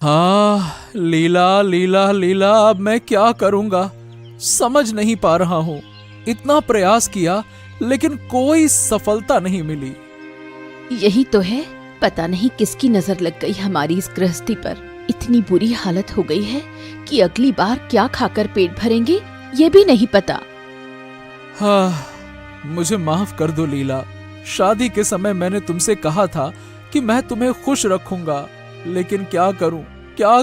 हाँ, लीला लीला लीला, अब मैं क्या करूंगा समझ नहीं पा रहा हूँ। इतना प्रयास किया लेकिन कोई सफलता नहीं मिली। यही तो है, पता नहीं किसकी नजर लग गई हमारी इस गृहस्थी पर। इतनी बुरी हालत हो गई है कि अगली बार क्या खाकर पेट भरेंगे ये भी नहीं पता। हाँ, मुझे माफ कर दो लीला। शादी के समय मैंने तुमसे कहा था कि मैं तुम्हें खुश रखूंगा, लेकिन क्या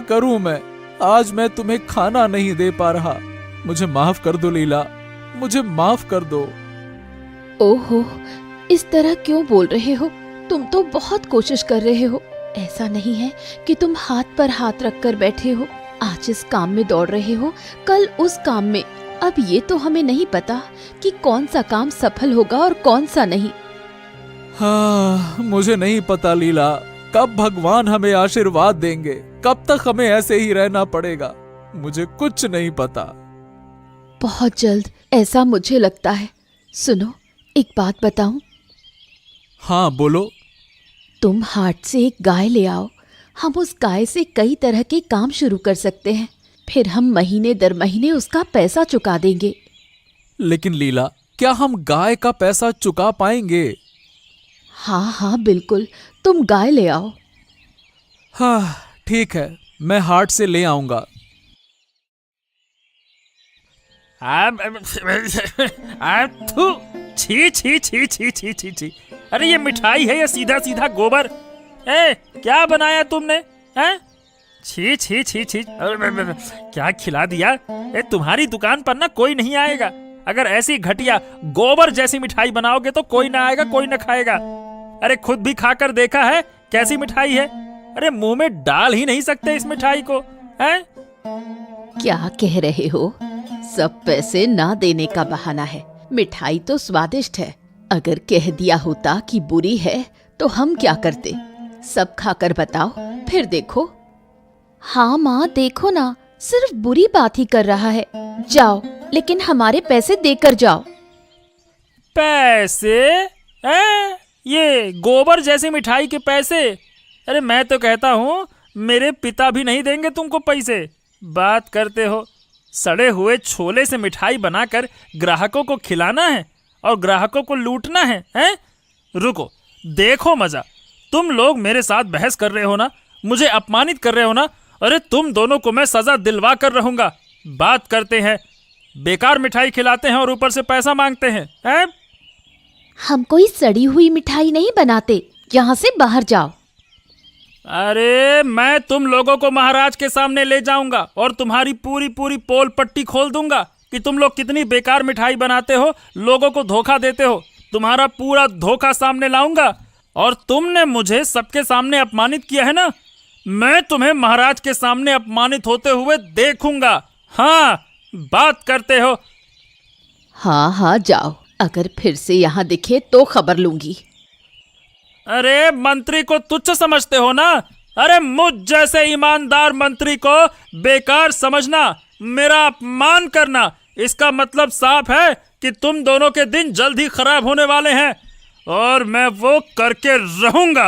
करूं मैं। आज मैं तुम्हें खाना नहीं दे पा रहा। मुझे माफ कर दो लीला, मुझे माफ कर दो। ओहो, इस तरह क्यों बोल रहे हो? तुम तो बहुत कोशिश कर रहे हो। ऐसा नहीं है कि तुम हाथ पर हाथ रखकर बैठे हो। आज इस काम में दौड़ रहे हो, कल उस काम में। अब ये तो हमें नहीं पता कि कौन सा काम सफल होगा और कौन सा नहीं। हाँ, मुझे नहीं पता लीला, कब भगवान हमें आशीर्वाद देंगे, कब तक हमें ऐसे ही रहना पड़ेगा, मुझे कुछ नहीं पता। बहुत जल्द, ऐसा मुझे लगता है। सुनो, एक बात बताऊं? हाँ बोलो। तुम हाट से एक गाय ले आओ। हम उस गाय से कई तरह के काम शुरू कर सकते हैं। फिर हम महीने दर महीने उसका पैसा चुका देंगे। लेकिन लीला, क्या हम गाय का पैसा चुका पाएंगे? हाँ हाँ बिल्कुल, तुम गाय ले आओ। हाँ ठीक है, मैं हाट से ले आऊंगा। थू, छी छी छी छी छी छी छी। अरे ये मिठाई है या सीधा सीधा गोबर? क्या बनाया तुमने? हैं? छी छी छी छी, क्या खिला दिया? तुम्हारी दुकान पर ना कोई नहीं आएगा। अगर ऐसी घटिया गोबर जैसी मिठाई बनाओगे तो कोई ना आएगा, कोई ना खाएगा। अरे खुद भी खाकर देखा है कैसी मिठाई है? अरे मुंह में डाल ही नहीं सकते इस मिठाई को, हैं? क्या कह रहे हो? सब पैसे ना देने का बहाना है। मिठाई तो स्वादिष्ट है। अगर कह दिया होता कि बुरी है तो हम क्या करते? सब खाकर बताओ, फिर देखो। हाँ माँ, देखो ना, सिर्फ बुरी बात ही कर रहा है। जाओ, लेकिन हमारे पैसे देकर जाओ। पैसे? ये गोबर जैसी मिठाई के पैसे? अरे मैं तो कहता हूँ मेरे पिता भी नहीं देंगे तुमको पैसे। बात करते हो, सड़े हुए छोले से मिठाई बनाकर ग्राहकों को खिलाना है और ग्राहकों को लूटना है, हैं? रुको, देखो मजा। तुम लोग मेरे साथ बहस कर रहे हो ना, मुझे अपमानित कर रहे हो ना। अरे तुम दोनों को मैं सजा दिलवा कर रहूंगा। बात करते हैं, बेकार मिठाई खिलाते हैं और ऊपर से पैसा मांगते हैं, हैं? हम कोई सड़ी हुई मिठाई नहीं बनाते। यहाँ से बाहर जाओ। अरे मैं तुम लोगों को महाराज के सामने ले जाऊंगा और तुम्हारी पूरी पूरी पोल पट्टी खोल दूंगा कि तुम लोग कितनी बेकार मिठाई बनाते हो, लोगों को धोखा देते हो। तुम्हारा पूरा धोखा सामने लाऊंगा। और तुमने मुझे सबके सामने अपमानित किया है ना, मैं तुम्हें महाराज के सामने अपमानित होते हुए देखूंगा। हाँ, बात करते हो? हाँ हाँ जाओ, अगर फिर से यहाँ दिखे तो खबर लूंगी। अरे मंत्री को तुच्छ समझते हो ना? अरे मुझ जैसे ईमानदार मंत्री को बेकार समझना, मेरा अपमान करना, इसका मतलब साफ है कि तुम दोनों के दिन जल्द ही खराब होने वाले हैं और मैं वो करके रहूंगा।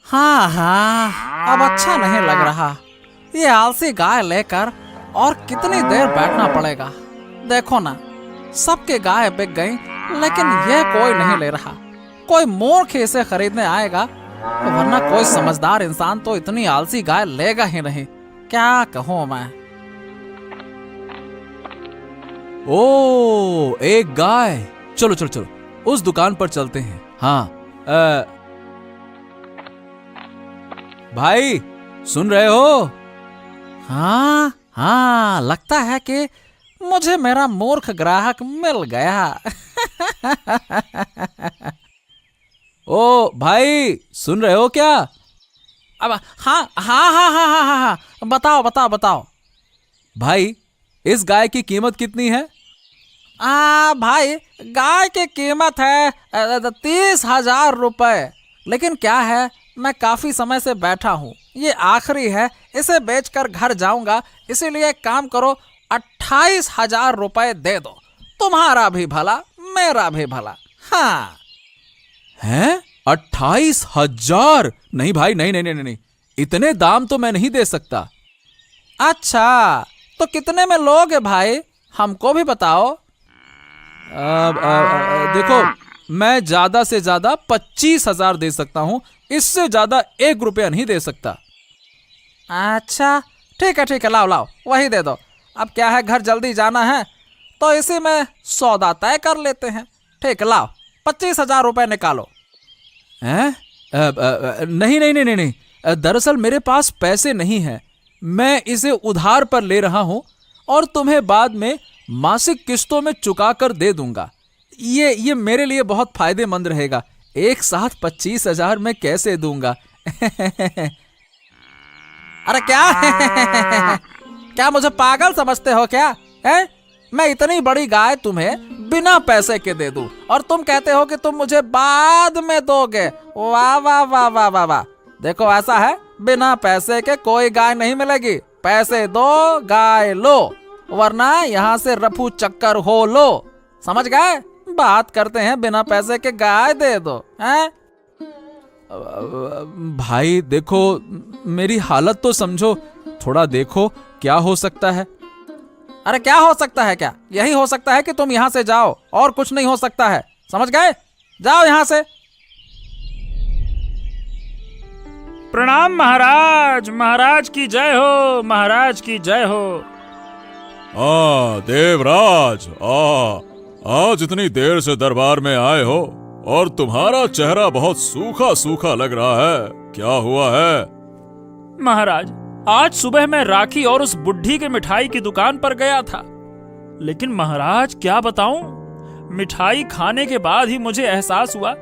हाँ हाँ, अब अच्छा नहीं लग रहा। ये आलसी गाय लेकर और कितनी देर बैठना पड़ेगा। देखो ना, सबके गाय बिक गई, लेकिन यह कोई नहीं ले रहा। कोई मूर्ख इसे खरीदने आएगा, वरना कोई समझदार इंसान तो इतनी आलसी गाय लेगा ही नहीं। क्या कहूँ मैं। ओ, एक गाय। चलो चलो चलो, उस दुकान पर चलते हैं। हाँ, भाई सुन रहे हो? हाँ हाँ, लगता है कि मुझे मेरा मूर्ख ग्राहक मिल गया। ओ भाई, सुन रहे हो क्या? अब हाँ हाँ हाँ हाँ हाँ हाँ, बताओ बताओ बताओ। भाई, इस गाय की कीमत कितनी है? भाई, गाय की कीमत है 30,000 रुपए। लेकिन क्या है, मैं काफी समय से बैठा हूँ, ये आखिरी है, इसे बेचकर घर जाऊंगा। इसीलिए एक काम करो, 28,000 रुपए दे दो। तुम्हारा भी भला, मेरा भी भला। हाँ। हैं? 28,000? नहीं भाई, नहीं नहीं नहीं नहीं, इतने दाम तो मैं नहीं दे सकता। अच्छा, तो कितने में लोगे भाई, हमको भी बताओ। देखो, मैं ज्यादा से ज्यादा 25,000 दे सकता हूं, इससे ज्यादा 1 रुपया नहीं दे सकता। अच्छा ठीक है, लाओ लाओ वही दे दो। अब क्या है, घर जल्दी जाना है तो इसी में सौदा तय कर लेते हैं। ठीक, लाओ 25,000 रुपये निकालो। हैं? नहीं नहीं नहीं नहीं नहीं, दरअसल मेरे पास पैसे नहीं हैं। मैं इसे उधार पर ले रहा हूं और तुम्हें बाद में मासिक किस्तों में चुका कर दे दूंगा। ये मेरे लिए बहुत फायदेमंद रहेगा। एक साथ 25,000 मैं कैसे दूंगा? अरे क्या क्या मुझे पागल समझते हो क्या है? मैं इतनी बड़ी गाय तुम्हें बिना पैसे के दे दूं और तुम कहते हो कि तुम मुझे बाद में दोगे। वाह वाह वाह वाह वाह वाह। देखो ऐसा है, बिना पैसे के कोई गाय नहीं मिलेगी। पैसे दो, गाय लो, वरना यहाँ से रफू चक्कर हो लो। समझ गए? बात करते हैं बिना पैसे के गाय दे दो हैं? भाई देखो, मेरी हालत तो समझो, थोड़ा देखो क्या हो सकता है। अरे क्या हो सकता है? क्या यही हो सकता है कि तुम यहाँ से जाओ, और कुछ नहीं हो सकता है। समझ गए? जाओ यहाँ से। प्रणाम महाराज, महाराज की जय हो, महाराज की जय हो। देवराज, आज इतनी देर से दरबार में आए हो और तुम्हारा चेहरा बहुत सूखा सूखा लग रहा है, क्या हुआ है? महाराज, आज सुबह मैं राखी और उस बुढ़ी के मिठाई की दुकान पर गया था, लेकिन महाराज क्या बताऊं, मिठाई खाने के बाद ही मुझे एहसास हुआ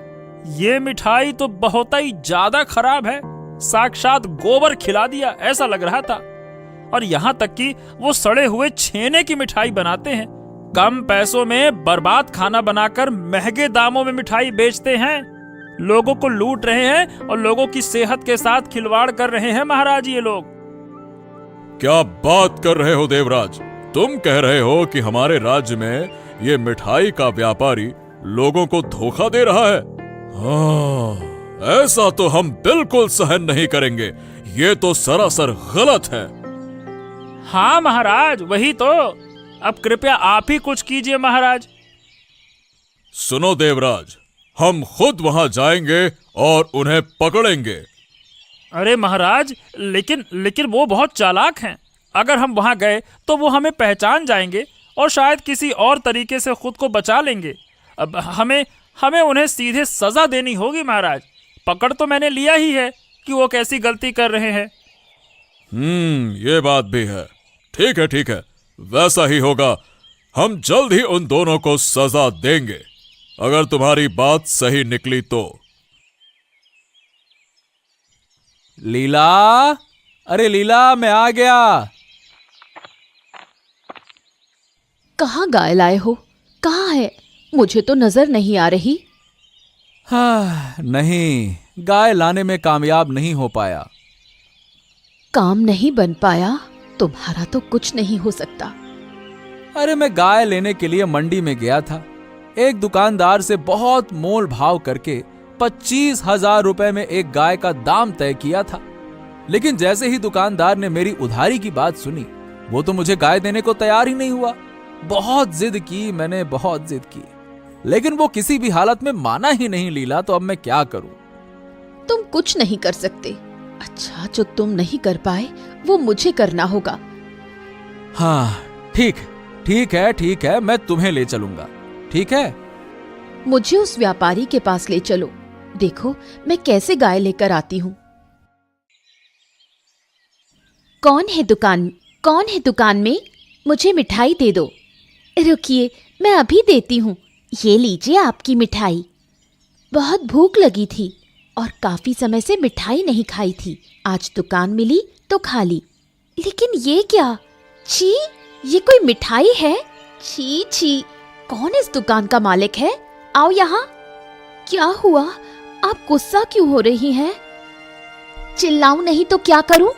ये मिठाई तो बहुत ही ज्यादा खराब है। साक्षात गोबर खिला दिया ऐसा लग रहा था। और यहाँ तक कि वो सड़े हुए छेने की मिठाई बनाते हैं। कम पैसों में बर्बाद खाना बनाकर महंगे दामों में मिठाई बेचते हैं। लोगों को लूट रहे हैं और लोगों की सेहत के साथ खिलवाड़ कर रहे हैं महाराज ये लोग। क्या बात कर रहे हो देवराज? तुम कह रहे हो कि हमारे राज्य में ये मिठाई का व्यापारी लोगों को धोखा दे रहा है? हाँ, ऐसा तो हम बिल्कुल सहन नहीं करेंगे। ये तो सरासर गलत है। हाँ महाराज, वही तो। अब कृपया आप ही कुछ कीजिए महाराज। सुनो देवराज, हम खुद वहां जाएंगे और उन्हें पकड़ेंगे। अरे महाराज, लेकिन वो बहुत चालाक हैं। अगर हम वहां गए तो वो हमें पहचान जाएंगे और शायद किसी और तरीके से खुद को बचा लेंगे। अब हमें उन्हें सीधे सजा देनी होगी महाराज। पकड़ तो मैंने लिया ही है कि वो कैसी गलती कर रहे हैं। ये बात भी है। ठीक है, वैसा ही होगा। हम जल्द ही उन दोनों को सजा देंगे, अगर तुम्हारी बात सही निकली तो। लीला, अरे लीला, मैं आ गया। कहाँ गाय लाए हो? कहाँ है? मुझे तो नजर नहीं आ रही। हाँ, नहीं, गाय लाने में कामयाब नहीं हो पाया। काम नहीं बन पाया? तुम्हारा तो कुछ नहीं हो सकता। अरे मैं गाय लेने के लिए मंडी में गया था। एक दुकानदार से बहुत मोल भाव करके 25,000 रुपए में एक गाय का दाम तय किया था। लेकिन जैसे ही दुकानदार ने मेरी उधारी की बात सुनी, वो तो मुझे गाय देने को तैयार ही नहीं हुआ। बहुत जिद की मैंने, बहुत जिद की, लेकिन वो किसी भी हालत में माना ही नहीं लीला। तो अब मैं क्या करूं? तुम कुछ नहीं कर सकते। अच्छा, जो तुम नहीं कर पाए वो मुझे करना होगा। हाँ, ठीक है, मैं तुम्हें ले चलूंगा। ठीक है? मुझे उस व्यापारी के पास ले चलो। देखो मैं कैसे गाय लेकर आती हूँ। कौन है दुकान में? मुझे मिठाई दे दो। रुकिए, मैं अभी देती हूँ। ये लीजिए आपकी मिठाई। बहुत भूख लगी थी और काफी समय से मिठाई नहीं खाई थी। आज दुकान मिली तो खा ली। लेकिन ये क्या? छी, ये कोई मिठाई है? छी, कौन इस दुकान का मालिक है? आओ यहाँ। क्या हुआ? आप गुस्सा क्यों हो रही हैं? चिल्लाऊं नहीं तो क्या करूं?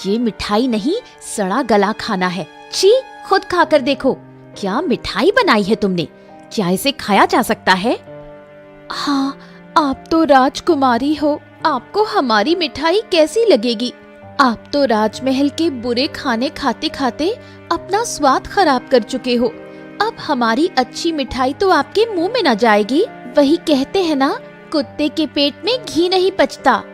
ये मिठाई नहीं, सड़ा गला खाना है। छी, खुद खाकर देखो। क्या मिठाई बनाई है तुमने? क्या इसे खाया जा सकता है? हाँ, आप तो राजकुमारी हो, आपको हमारी मिठाई कैसी लगेगी? आप तो राजमहल के बुरे खाने खाते खाते अपना स्वाद खराब कर चुके हो। अब हमारी अच्छी मिठाई तो आपके मुंह में न जाएगी। वही कहते हैं ना, कुत्ते के पेट में घी नहीं पचता।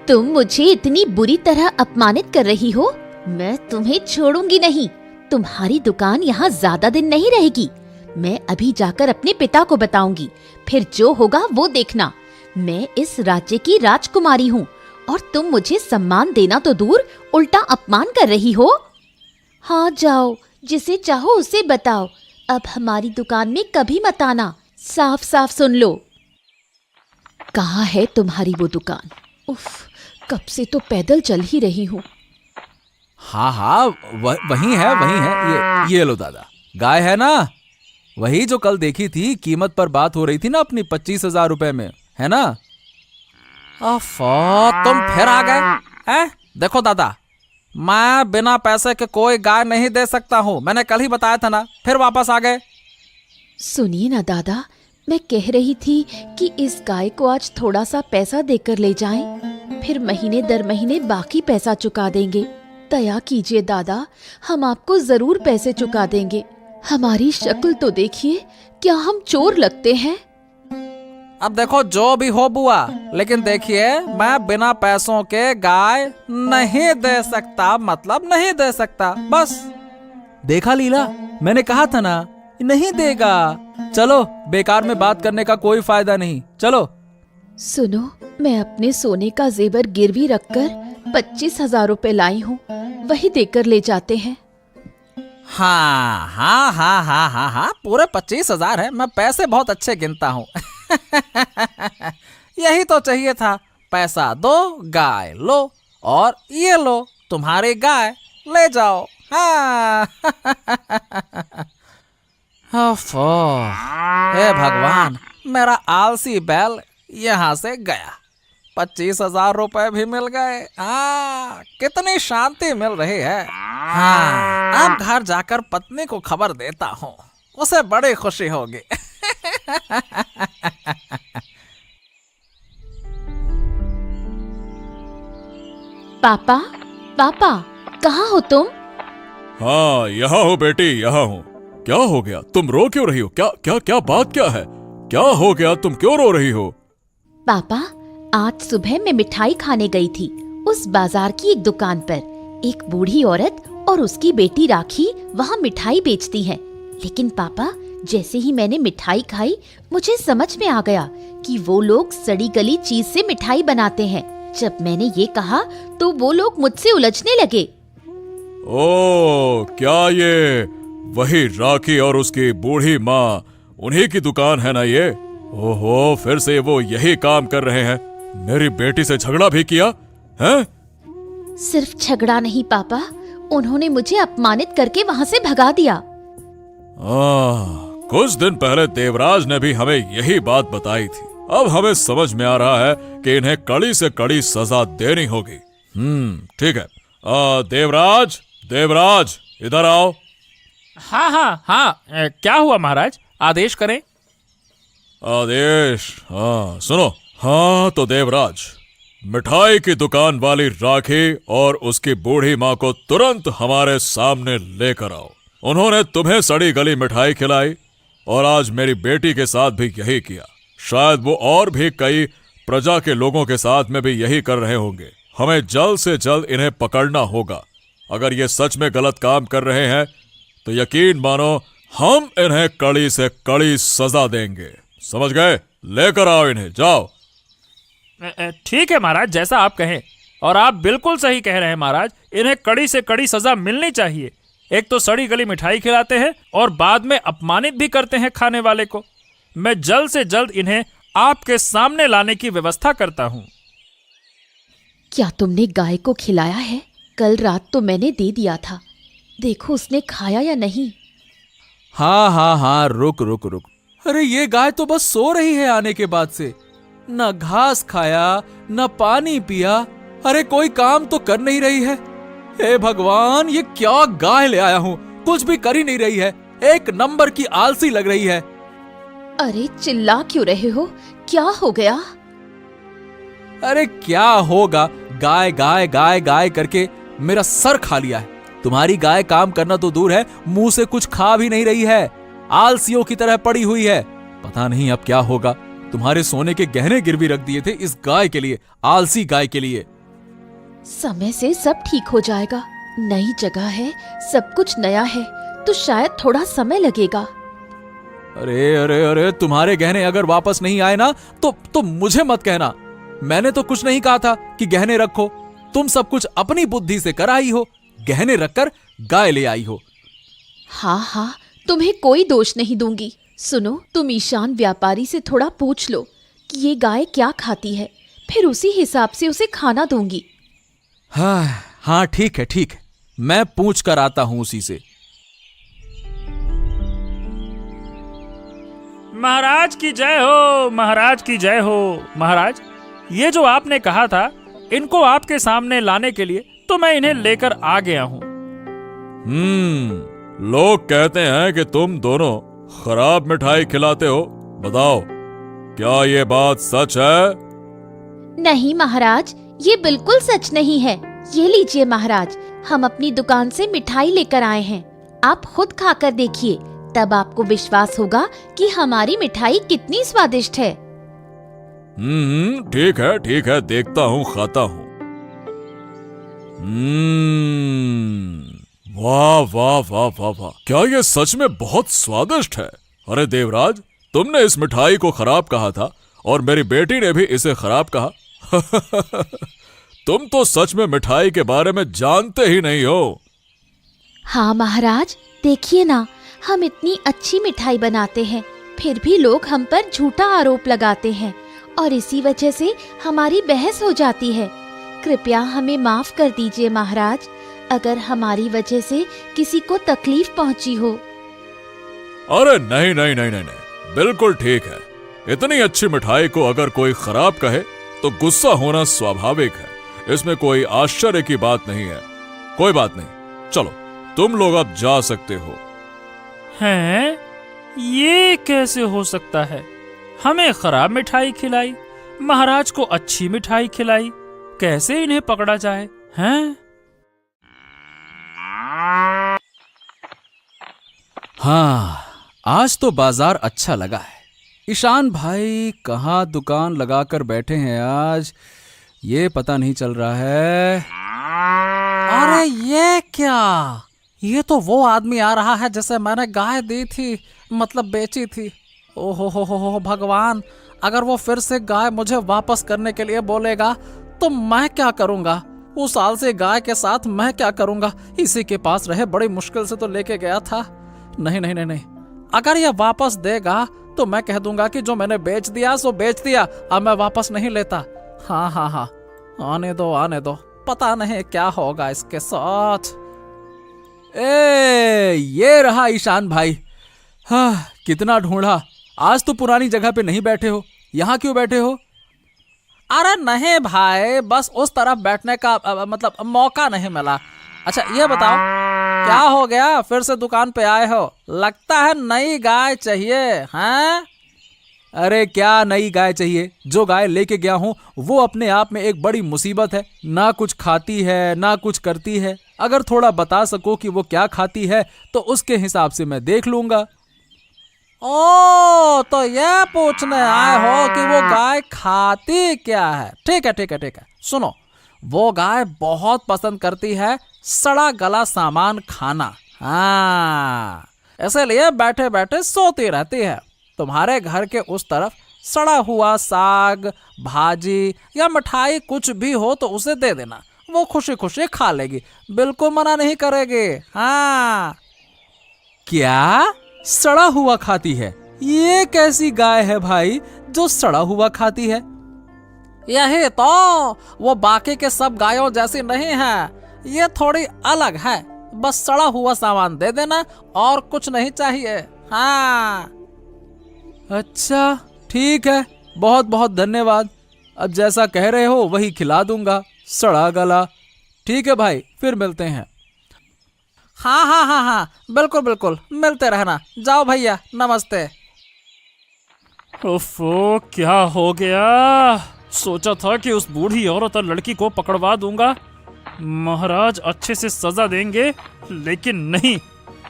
तुम मुझे इतनी बुरी तरह अपमानित कर रही हो, मैं तुम्हें छोड़ूंगी नहीं। तुम्हारी दुकान यहाँ ज्यादा दिन नहीं रहेगी। मैं अभी जाकर अपने पिता को बताऊंगी, फिर जो होगा वो देखना। मैं इस राज्य की राजकुमारी हूँ और तुम मुझे सम्मान देना तो दूर, उल्टा अपमान कर रही हो। हाँ जाओ, जिसे चाहो उसे बताओ। अब हमारी दुकान में कभी मत आना। साफ साफ सुन लो। कहाँ है तुम्हारी वो दुकान? उफ, कब से तो पैदल चल ही रही हूँ। हाँ हाँ, वही है। ये लो दादा, गाय है ना, वही जो कल देखी थी। कीमत पर बात हो रही थी ना अपनी 25,000 रुपए में, है ना? तुम फिर आ गए हैं? देखो दादा, मैं बिना पैसे के कोई गाय नहीं दे सकता हूँ। मैंने कल ही बताया था ना, फिर वापस आ गए। सुनिए ना दादा, मैं कह रही थी कि इस गाय को आज थोड़ा सा पैसा देकर ले जाएं, फिर महीने दर महीने बाकी पैसा चुका देंगे। दया कीजिए दादा, हम आपको जरूर पैसे चुका देंगे। हमारी शक्ल तो देखिए, क्या हम चोर लगते हैं? अब देखो जो भी हो बुआ, लेकिन देखिए, मैं बिना पैसों के गाय नहीं दे सकता, मतलब नहीं दे सकता, बस। देखा लीला, मैंने कहा था ना, नहीं देगा। चलो, बेकार में बात करने का कोई फायदा नहीं, चलो। सुनो, मैं अपने सोने का जेवर गिरवी रखकर 25,000 रुपए लाई हूँ, वही देकर ले जाते हैं। हाँ, पूरे 25,000 है। मैं पैसे बहुत अच्छे गिनता हूँ। यही तो चाहिए था। पैसा दो, गाय लो, और ये लो तुम्हारी गाय, ले जाओ। हाँ। हे भगवान, मेरा आलसी बैल यहाँ से गया। 25,000 रुपए भी मिल गए। कितनी शांति मिल रही है। हाँ, अब घर जाकर पत्नी को खबर देता हूँ, उसे बड़ी खुशी होगी। पापा, पापा, कहाँ हो तुम? हाँ, यहाँ हूँ बेटी, यहाँ हूँ। क्या हो गया? तुम रो क्यों रही हो? क्या क्या क्या बात क्या है? क्या हो गया? तुम क्यों रो रही हो? पापा, आज सुबह मैं मिठाई खाने गई थी। उस बाजार की एक दुकान पर एक बूढ़ी औरत और उसकी बेटी राखी वहाँ मिठाई बेचती हैं। लेकिन पापा, जैसे ही मैंने मिठाई खाई, मुझे समझ में आ गया कि वो लोग सड़ी गली चीज से मिठाई बनाते हैं। जब मैंने ये कहा तो वो लोग मुझसे उलझने लगे। ओ, क्या ये वही राखी और उसकी बूढ़ी माँ, उन्हीं की दुकान है ना ये? ओहो, फिर से वो यही काम कर रहे हैं। मेरी बेटी से झगड़ा भी किया है? सिर्फ झगड़ा नहीं पापा, उन्होंने मुझे अपमानित करके वहाँ से भगा दिया। कुछ दिन पहले देवराज ने भी हमें यही बात बताई थी। अब हमें समझ में आ रहा है कि इन्हें कड़ी से कड़ी सजा देनी होगी। ठीक है। देवराज, देवराज, इधर आओ। हाँ, क्या हुआ महाराज? आदेश करें। आदेश? हाँ, सुनो। हाँ तो देवराज, मिठाई की दुकान वाली राखी और उसकी बूढ़ी माँ को तुरंत हमारे सामने लेकर आओ। उन्होंने तुम्हें सड़ी गली मिठाई खिलाई और आज मेरी बेटी के साथ भी यही किया। शायद वो और भी कई प्रजा के लोगों के साथ में भी यही कर रहे होंगे। हमें जल्द से जल्द इन्हें पकड़ना होगा। अगर ये सच में गलत काम कर रहे हैं तो यकीन मानो, हम इन्हें कड़ी से कड़ी सजा देंगे। समझ गए? लेकर आओ इन्हें, जाओ। ठीक है महाराज, जैसा आप कहें। और आप बिल्कुल सही कह रहे हैं महाराज, इन्हें कड़ी से कड़ी सजा मिलनी चाहिए। एक तो सड़ी गली मिठाई खिलाते हैं और बाद में अपमानित भी करते हैं खाने वाले को। मैं जल्द से जल्द इन्हें आपके सामने लाने की व्यवस्था करता हूँ। क्या तुमने गाय को खिलाया है? कल रात तो मैंने दे दिया था, देखो उसने खाया या नहीं। हाँ, रुक। अरे ये गाय तो बस सो रही है आने के बाद से। न घास खाया, न पानी पिया। अरे कोई काम तो कर नहीं रही है। हे भगवान, ये क्या गाय ले आया हूँ, कुछ भी कर ही नहीं रही है। एक नंबर की आलसी लग रही है। अरे चिल्ला क्यों रहे हो? क्या हो गया? अरे क्या होगा, गाय गाय गाय गाय करके मेरा सर खा लिया है। तुम्हारी गाय काम करना तो दूर है, मुंह से कुछ खा भी नहीं रही है, आलसियों की तरह पड़ी हुई है। पता नहीं अब क्या होगा। तुम्हारे सोने के गहने गिरवी रख दिए थे इस गाय के लिए, आलसी गाय के लिए। समय से सब ठीक हो जाएगा। नई जगह है, सब कुछ नया है, तो शायद थोड़ा समय लगेगा। अरे अरे अरे, तुम्हारे गहने अगर वापस नहीं आए ना तो मुझे मत कहना। मैंने तो कुछ नहीं कहा था कि गहने रखो। तुम सब कुछ अपनी बुद्धि से कर आई हो, गहने रखकर गाय ले आई हो। हाँ हाँ, तुम्हें कोई दोष नहीं दूंगी। सुनो, तुम ईशान व्यापारी से थोड़ा पूछ लो कि ये गाय क्या खाती है, फिर उसी हिसाब से उसे खाना दूंगी। हाँ हाँ, ठीक है ठीक है, मैं पूछ कर आता हूं उसी से। महाराज की जय हो, महाराज की जय हो। महाराज, ये जो आपने कहा था इनको आपके सामने लाने के लिए तो मैं इन्हें लेकर आ गया हूँ। लोग कहते हैं कि तुम दोनों खराब मिठाई खिलाते हो। बताओ, क्या ये बात सच है? नहीं महाराज, ये बिल्कुल सच नहीं है। ये लीजिए महाराज, हम अपनी दुकान से मिठाई लेकर आए हैं। आप खुद खाकर देखिए, तब आपको विश्वास होगा कि हमारी मिठाई कितनी स्वादिष्ट है। ठीक है, देखता हूँ, खाता हूँ। वाह वाह वाह वाह वाह, क्या ये सच में बहुत स्वादिष्ट है। अरे देवराज, तुमने इस मिठाई को खराब कहा था और मेरी बेटी ने भी इसे खराब कहा। तुम तो सच में मिठाई के बारे में जानते ही नहीं हो। हाँ महाराज, देखिए ना, हम इतनी अच्छी मिठाई बनाते हैं, फिर भी लोग हम पर झूठा आरोप लगाते हैं और इसी वजह से हमारी बहस हो जाती है। कृपया हमें माफ कर दीजिए महाराज, अगर हमारी वजह से किसी को तकलीफ पहुंची हो। अरे नहीं नहीं नहीं नहीं नहीं, बिल्कुल ठीक है। इतनी अच्छी मिठाई को अगर कोई खराब कहे तो गुस्सा होना स्वाभाविक है, इसमें कोई आश्चर्य की बात नहीं है। कोई बात नहीं, चलो तुम लोग अब जा सकते हो। हैं? ये कैसे हो सकता है? हमें खराब मिठाई खिलाई, महाराज को अच्छी मिठाई खिलाई, कैसे इन्हें पकड़ा जाए? हैं? हाँ, आज तो बाजार अच्छा लगा है। ईशान भाई कहाँ दुकान लगाकर बैठे हैं आज, ये पता नहीं चल रहा है। अरे ये क्या, ये तो वो आदमी आ रहा है जिसे मैंने गाय दी थी, मतलब बेची थी। ओहो भगवान, अगर वो फिर से गाय मुझे वापस करने के लिए बोलेगा तो मैं क्या करूंगा? उस साल से गाय के साथ मैं क्या करूंगा? इसी के पास रहे, बड़ी मुश्किल से तो लेके गया था। नहीं नहीं नहीं नहीं, अगर ये वापस देगा तो मैं कह दूंगा कि जो मैंने बेच दिया सो बेच दिया, अब मैं वापस नहीं लेता। हाँ हाँ हाँ, आने दो, पता नहीं क्या होगा इसके साथ। ये रहा ईशान भाई। हाँ, कितना ढूंढा, आज तो पुरानी जगह पे नहीं बैठे हो, यहाँ क्यों बैठे हो? अरे नहीं भाई, बस उस तरफ बैठने का मतलब मौका नहीं मिला। अच्छा ये बताओ, क्या हो गया, फिर से दुकान पे आए हो? लगता है नई गाय चाहिए, हैं? अरे क्या नई गाय चाहिए, जो गाय लेके गया हूं वो अपने आप में एक बड़ी मुसीबत है। ना कुछ खाती है ना कुछ करती है। अगर थोड़ा बता सको कि वो क्या खाती है तो उसके हिसाब से मैं देख लूंगा। ओ, तो ये पूछने आए हो कि वो गाय खाती क्या है? ठीक है, सुनो, वो गाय बहुत पसंद करती है सड़ा गला सामान खाना। हाँ, इसलिए बैठे बैठे सोती रहती है। तुम्हारे घर के उस तरफ सड़ा हुआ साग, भाजी या मिठाई कुछ भी हो तो उसे दे देना, वो खुशी खुशी खा लेगी, बिल्कुल मना नहीं करेगी। हाँ। क्या सड़ा हुआ खाती है? ये कैसी गाय है भाई जो सड़ा हुआ खाती है? यही तो, वो बाकी के सब गायों जैसी नहीं है, ये थोड़ी अलग है। बस सड़ा हुआ सामान दे देना और कुछ नहीं चाहिए। हाँ। अच्छा ठीक है, बहुत बहुत धन्यवाद। अब जैसा कह रहे हो वही खिला दूंगा, सड़ा गला। ठीक है भाई, फिर मिलते हैं। हाँ, बिल्कुल, मिलते रहना। जाओ भैया, नमस्ते। ओफो, क्या हो गया? सोचा था कि उस बूढ़ी औरत और लड़की को पकड़वा दूंगा, महाराज अच्छे से सजा देंगे, लेकिन नहीं।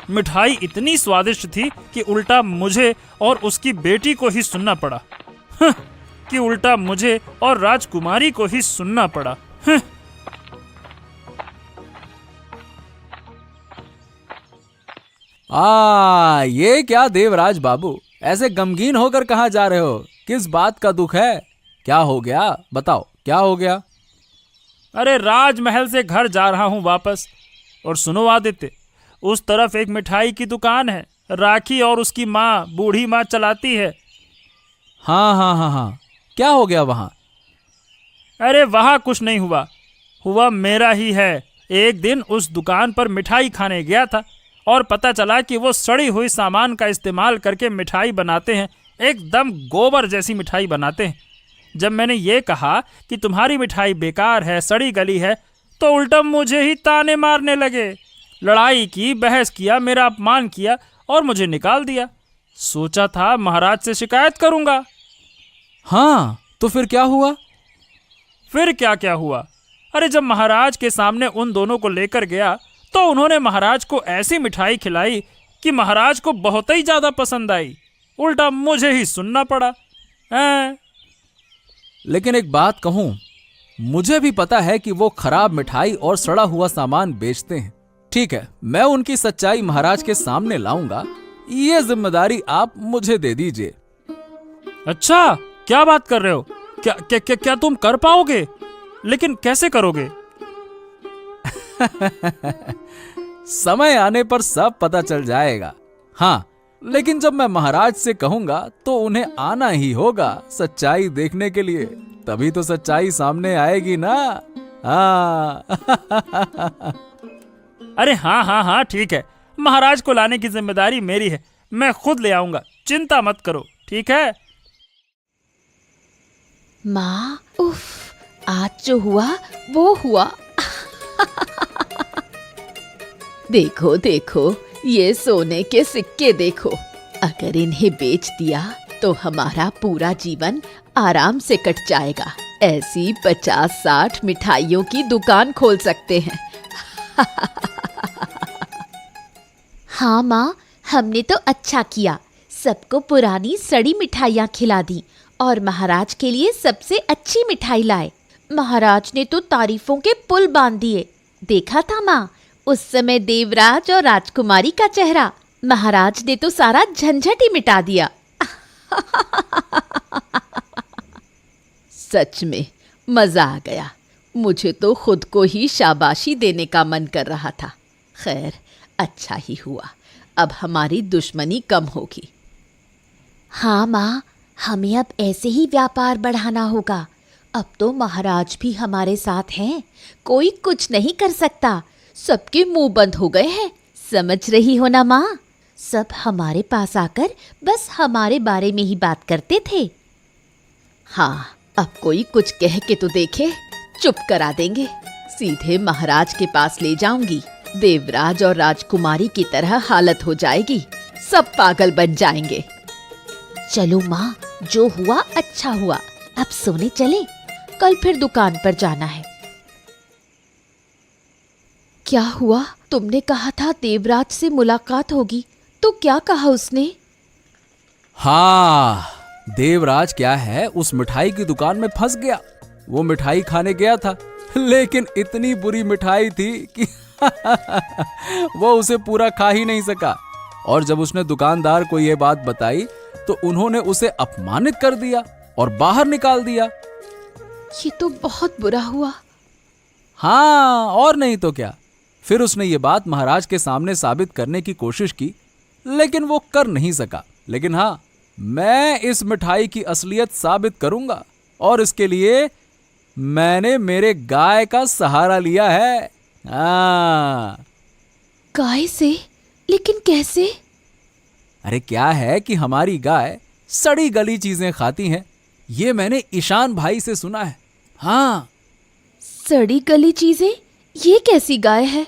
मिठाई इतनी स्वादिष्ट थी कि उल्टा मुझे और उसकी बेटी को ही सुनना पड़ा। कि उल्टा मुझे और राजकुमारी को ही सुनना पड़ा। ये क्या देवराज बाबू, ऐसे गमगीन होकर कहाँ जा रहे हो? किस बात का दुख है? क्या हो गया, बताओ क्या हो गया? अरे राजमहल से घर जा रहा हूँ वापस। और सुनो आदित्य, उस तरफ एक मिठाई की दुकान है, राखी और उसकी माँ, बूढ़ी माँ चलाती है। हाँ हाँ हाँ हाँ, क्या हो गया वहां? अरे वहाँ कुछ नहीं हुआ, हुआ मेरा ही है। एक दिन उस दुकान पर मिठाई खाने गया था और पता चला कि वो सड़ी हुई सामान का इस्तेमाल करके मिठाई बनाते हैं, एकदम गोबर जैसी मिठाई बनाते हैं। जब मैंने ये कहा कि तुम्हारी मिठाई बेकार है, सड़ी गली है, तो उल्टा मुझे ही ताने मारने लगे। लड़ाई की, बहस किया, मेरा अपमान किया और मुझे निकाल दिया। सोचा था महाराज से शिकायत करूंगा। हाँ, तो फिर क्या हुआ? फिर क्या हुआ? अरे जब महाराज के सामने उन दोनों को लेकर गया तो उन्होंने महाराज को ऐसी मिठाई खिलाई कि महाराज को बहुत ही ज्यादा पसंद आई। उल्टा मुझे ही सुनना पड़ा। लेकिन एक बात कहूं, मुझे भी पता है कि वो खराब मिठाई और सड़ा हुआ सामान बेचते हैं। ठीक है, मैं उनकी सच्चाई महाराज के सामने लाऊंगा। ये जिम्मेदारी आप मुझे दे दीजिए। अच्छा, क्या बात कर रहे हो? क्या तुम कर पाओगे? लेकिन कैसे करोगे? समय आने पर सब पता चल जाएगा। हाँ, लेकिन जब मैं महाराज से कहूंगा तो उन्हें आना ही होगा सच्चाई देखने के लिए, तभी तो सच्चाई सामने आएगी ना। हाँ। अरे हाँ, ठीक है, महाराज को लाने की जिम्मेदारी मेरी है, मैं खुद ले आऊंगा, चिंता मत करो, ठीक है? माँ, उफ, आज जो हुआ वो हुआ। देखो देखो, ये सोने के सिक्के देखो। अगर इन्हें बेच दिया तो हमारा पूरा जीवन आराम से कट जाएगा। ऐसी 50-60 मिठाइयों की दुकान खोल सकते हैं। हाँ माँ, हमने तो अच्छा किया, सबको पुरानी सड़ी मिठाइयाँ खिला दी और महाराज के लिए सबसे अच्छी मिठाई लाए। महाराज ने तो तारीफों के पुल बांध दिए। देखा था माँ, उस समय देवराज और राजकुमारी का चेहरा। महाराज ने तो सारा झंझट ही मिटा दिया। सच में मजा आ गया। मुझे तो खुद को ही शाबाशी देने का मन कर रहा था। खैर, अच्छा ही हुआ, अब हमारी दुश्मनी कम होगी। हाँ माँ, हमें अब ऐसे ही व्यापार बढ़ाना होगा। अब तो महाराज भी हमारे साथ हैं, कोई कुछ नहीं कर सकता। सबके मुंह बंद हो गए हैं, समझ रही हो ना माँ? सब हमारे पास आकर बस हमारे बारे में ही बात करते थे। हाँ, अब कोई कुछ कह के तो देखे, चुप करा देंगे। सीधे महाराज के पास ले जाऊंगी। देवराज और राजकुमारी की तरह हालत हो जाएगी, सब पागल बन जाएंगे। चलो माँ, जो हुआ अच्छा हुआ, अब सोने चले, कल फिर दुकान पर जाना है। क्या हुआ? तुमने कहा था देवराज से मुलाकात होगी, तो क्या कहा उसने? हाँ, देवराज क्या है, उस मिठाई की दुकान में फंस गया। वो मिठाई खाने गया था, लेकिन इतनी बुरी मिठाई थी कि वो उसे पूरा खा ही नहीं सका। और जब उसने दुकानदार को ये बात बताई तो उन्होंने उसे अपमानित कर दिया और बाहर निकाल दिया। ये तो बहुत बुरा हुआ। हाँ, और नहीं तो क्या। फिर उसने ये बात महाराज के सामने साबित करने की कोशिश की, लेकिन वो कर नहीं सका। लेकिन हाँ, मैं इस मिठाई की असलियत साबित करूंगा और इसके लिए मैंने मेरे गाय का सहारा लिया है। हाँ। गाय से? लेकिन कैसे? अरे क्या है कि हमारी गाय सड़ी गली चीजें खाती हैं, ये मैंने ईशान भाई से सुना है। हाँ। सड़ी गली चीजें? ये कैसी गाय है?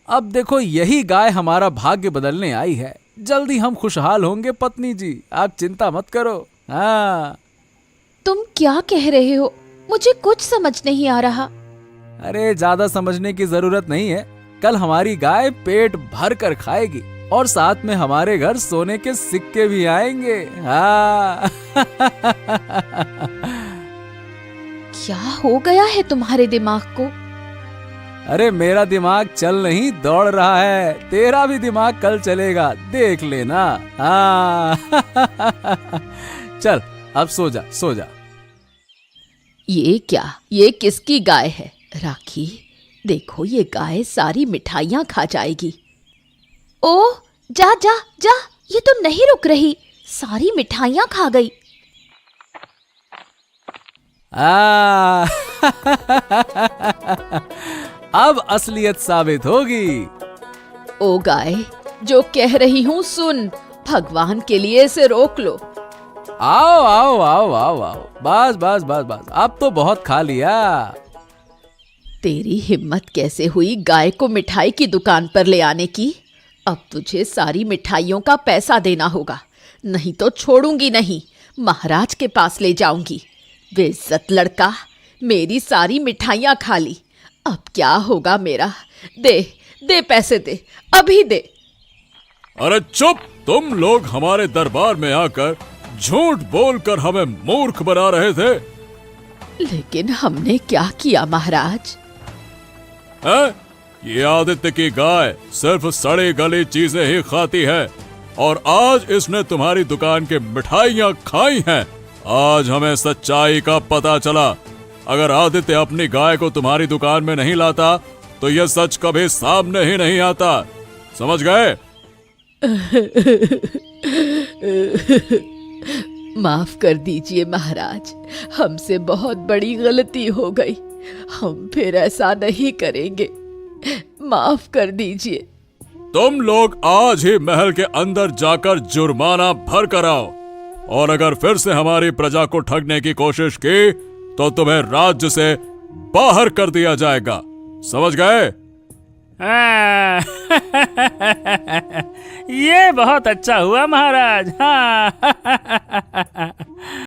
अब देखो, यही गाय हमारा भाग्य बदलने आई है। जल्दी हम खुशहाल होंगे पत्नी जी, आप चिंता मत करो। हाँ। तुम क्या कह रहे हो? मुझे कुछ समझ नहीं आ रहा। अरे ज्यादा समझने की जरूरत नहीं है। कल हमारी गाय पेट भर कर खाएगी और साथ में हमारे घर सोने के सिक्के भी आएंगे। हाँ। क्या हो गया है तुम्हारे दिमाग को? अरे मेरा दिमाग चल नहीं दौड़ रहा है, तेरा भी दिमाग कल चलेगा, देख लेना। हाँ। चल अब सो जा, सो जा। ये क्या, ये किसकी गाय है? राखी, देखो ये गाय सारी मिठाइयाँ खा जाएगी। ओह, जा जा जा, ये तो नहीं रुक रही, सारी मिठाइयाँ खा गई। अब असलियत साबित होगी। ओ गाय, जो कह रही हूँ सुन, भगवान के लिए इसे रोक लो। आओ आओ आओ आओ आओ, बस बस बस बस, अब तो बहुत खा लिया। तेरी हिम्मत कैसे हुई गाय को मिठाई की दुकान पर ले आने की? अब तुझे सारी मिठाइयों का पैसा देना होगा, नहीं तो छोड़ूंगी नहीं, महाराज के पास ले जाऊंगी। बेइज्जत लड़का, मेरी सारी मिठाइयाँ खा ली, अब क्या होगा मेरा? दे दे, पैसे दे, अभी दे। अरे चुप! तुम लोग हमारे दरबार में आकर झूठ बोलकर हमें मूर्ख बना रहे थे। लेकिन हमने क्या किया महाराज? हैं? ये आदित्य की गाय सिर्फ सड़ी गली चीजें ही खाती है और आज इसने तुम्हारी दुकान की मिठाइयाँ खाई हैं। आज हमें सच्चाई का पता चला। अगर आदित्य अपनी गाय को तुम्हारी दुकान में नहीं लाता तो यह सच कभी सामने ही नहीं आता। समझ गए? माफ कर दीजिए महाराज, हमसे बहुत बड़ी गलती हो गई, हम फिर ऐसा नहीं करेंगे, माफ कर दीजिए। तुम लोग आज ही महल के अंदर जाकर जुर्माना भर कर आओ और अगर फिर से हमारी प्रजा को ठगने की कोशिश की तो तुम्हें राज्य से बाहर कर दिया जाएगा। समझ गए? ये बहुत अच्छा हुआ महाराज। हाँ।